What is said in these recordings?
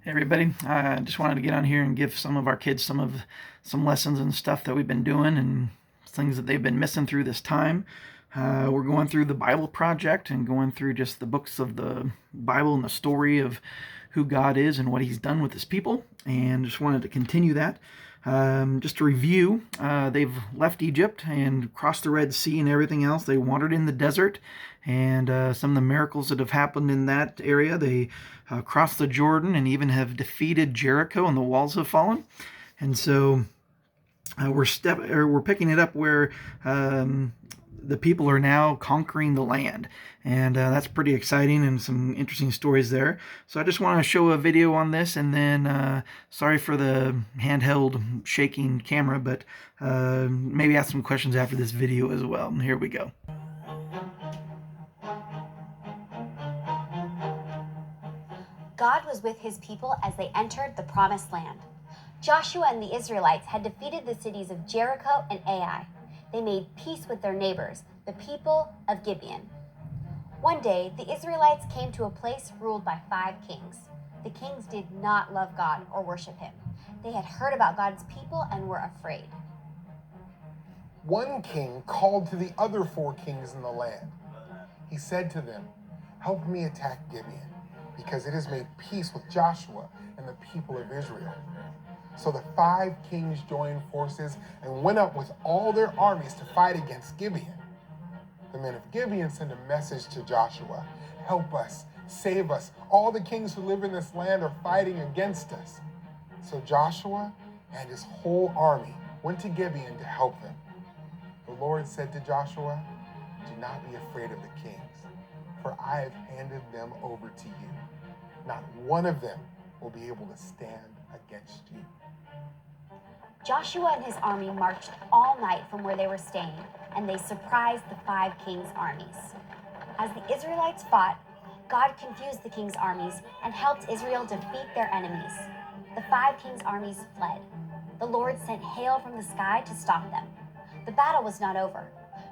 Hey everybody, I just wanted to get on here and give some of our kids some lessons and stuff that we've been doing and things that they've been missing through this time. We're going through the Bible Project and going through just the books of the Bible and the story of who God is and what He's done with His people, and just wanted to continue that. Just to review, they've left Egypt and crossed the Red Sea and everything else. They wandered in the desert, and some of the miracles that have happened in that area. They crossed the Jordan and even have defeated Jericho, and the walls have fallen. And so we're picking it up where the people are now conquering the land, and that's pretty exciting and some interesting stories there. So I just want to show a video on this, and then sorry for the handheld shaking camera, but maybe ask some questions after this video as well. And here we go. God was with his people as they entered the promised land. Joshua and the Israelites had defeated the cities of Jericho and Ai. They made peace with their neighbors, the people of Gibeon. One day, the Israelites came to a place ruled by 5 kings. The kings did not love God or worship him. They had heard about God's people and were afraid. One king called to the other 4 kings in the land. He said to them, "Help me attack Gibeon, because it has made peace with Joshua and the people of Israel." So the 5 kings joined forces and went up with all their armies to fight against Gibeon. The men of Gibeon sent a message to Joshua, "Help us, save us. All the kings who live in this land are fighting against us." So Joshua and his whole army went to Gibeon to help them. The Lord said to Joshua, "Do not be afraid of the kings, for I have handed them over to you. Not one of them will be able to stand against you." Joshua and his army marched all night from where they were staying, and they surprised the 5 kings' armies. As the Israelites fought, God confused the kings' armies and helped Israel defeat their enemies. The 5 kings' armies fled. The Lord sent hail from the sky to stop them. The battle was not over.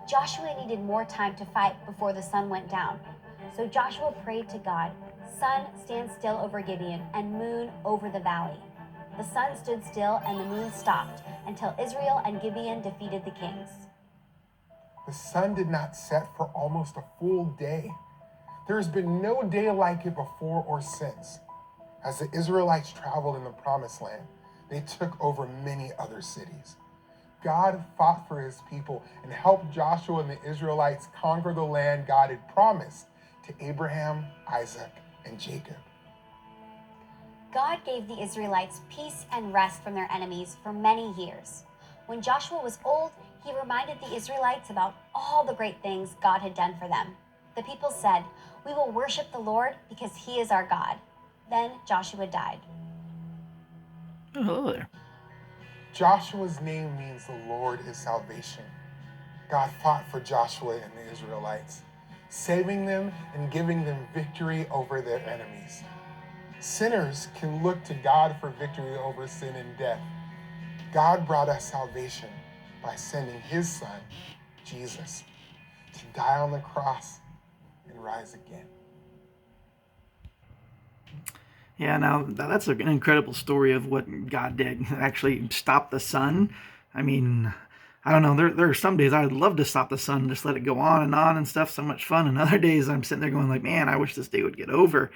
Joshua needed more time to fight before the sun went down. So Joshua prayed to God, "Sun, stand still over Gibeon, and moon over the valley." The sun stood still and the moon stopped until Israel and Gibeon defeated the kings. The sun did not set for almost a full day. There has been no day like it before or since. As the Israelites traveled in the promised land, they took over many other cities. God fought for his people and helped Joshua and the Israelites conquer the land God had promised to Abraham, Isaac, and Jacob. God gave the Israelites peace and rest from their enemies for many years. When Joshua was old, he reminded the Israelites about all the great things God had done for them. The people said, "We will worship the Lord because he is our God." Then Joshua died. Oh, hello there. Joshua's name means the Lord is salvation. God fought for Joshua and the Israelites, saving them and giving them victory over their enemies. Sinners can look to God for victory over sin and death. God brought us salvation by sending his son, Jesus, to die on the cross and rise again. Yeah, now that's an incredible story of what God did. Actually stop the sun. I mean, I don't know. There are some days I'd love to stop the sun and just let it go on and stuff. So much fun. And other days I'm sitting there going like, man, I wish this day would get over.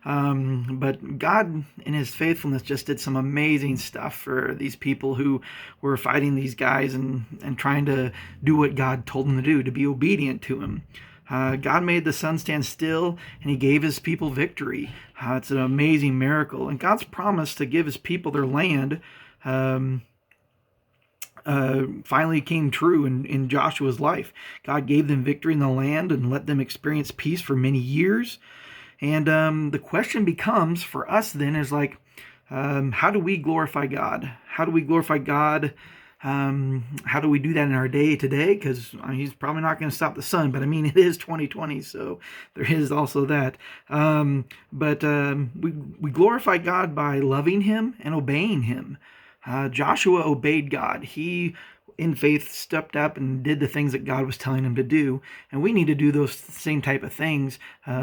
But God, in his faithfulness, just did some amazing stuff for these people who were fighting these guys and trying to do what God told them to do, to be obedient to him. God made the sun stand still, and he gave his people victory. It's an amazing miracle. And God's promise to give his people their land finally came true in Joshua's life. God gave them victory in the land and let them experience peace for many years. And the question becomes for us then is like, how do we glorify God? How do we glorify God? How do we do that in our day today? Because he's probably not going to stop the sun, but I mean, it is 2020, so there is also that. We glorify God by loving him and obeying him. Joshua obeyed God. He, in faith, stepped up and did the things that God was telling him to do. And we need to do those same type of things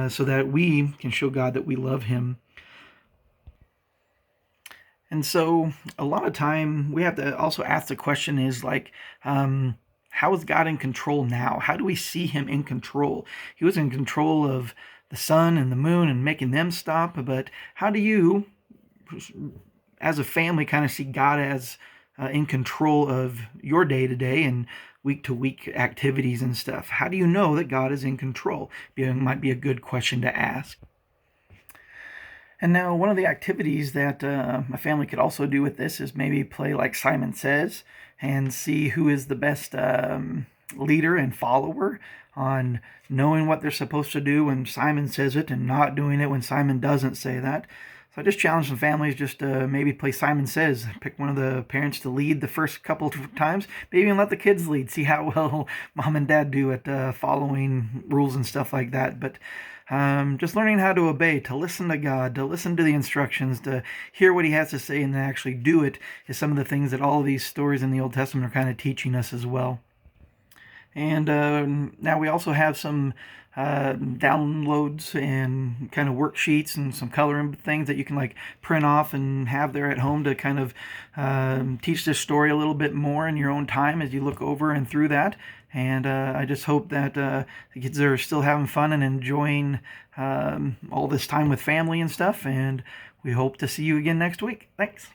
so that we can show God that we love him. And so a lot of time we have to also ask the question is like, how is God in control now? How do we see him in control? He was in control of the sun and the moon and making them stop, but how do you, as a family, kind of see God as in control of your day to day and week to week activities and stuff? How do you know that God is in control? It might be a good question to ask. And now, one of the activities that my family could also do with this is maybe play like Simon Says and see who is the best leader and follower on knowing what they're supposed to do when Simon says it and not doing it when Simon doesn't say that. So I just challenge some families just to maybe play Simon Says. Pick one of the parents to lead the first couple of times. Maybe even let the kids lead. See how well mom and dad do at following rules and stuff like that. But just learning how to obey, to listen to God, to listen to the instructions, to hear what he has to say and then actually do it is some of the things that all of these stories in the Old Testament are kind of teaching us as well. And now we also have some downloads and kind of worksheets and some coloring things that you can like print off and have there at home to kind of teach this story a little bit more in your own time as you look over and through that. And I just hope that the kids are still having fun and enjoying all this time with family and stuff. And we hope to see you again next week. Thanks.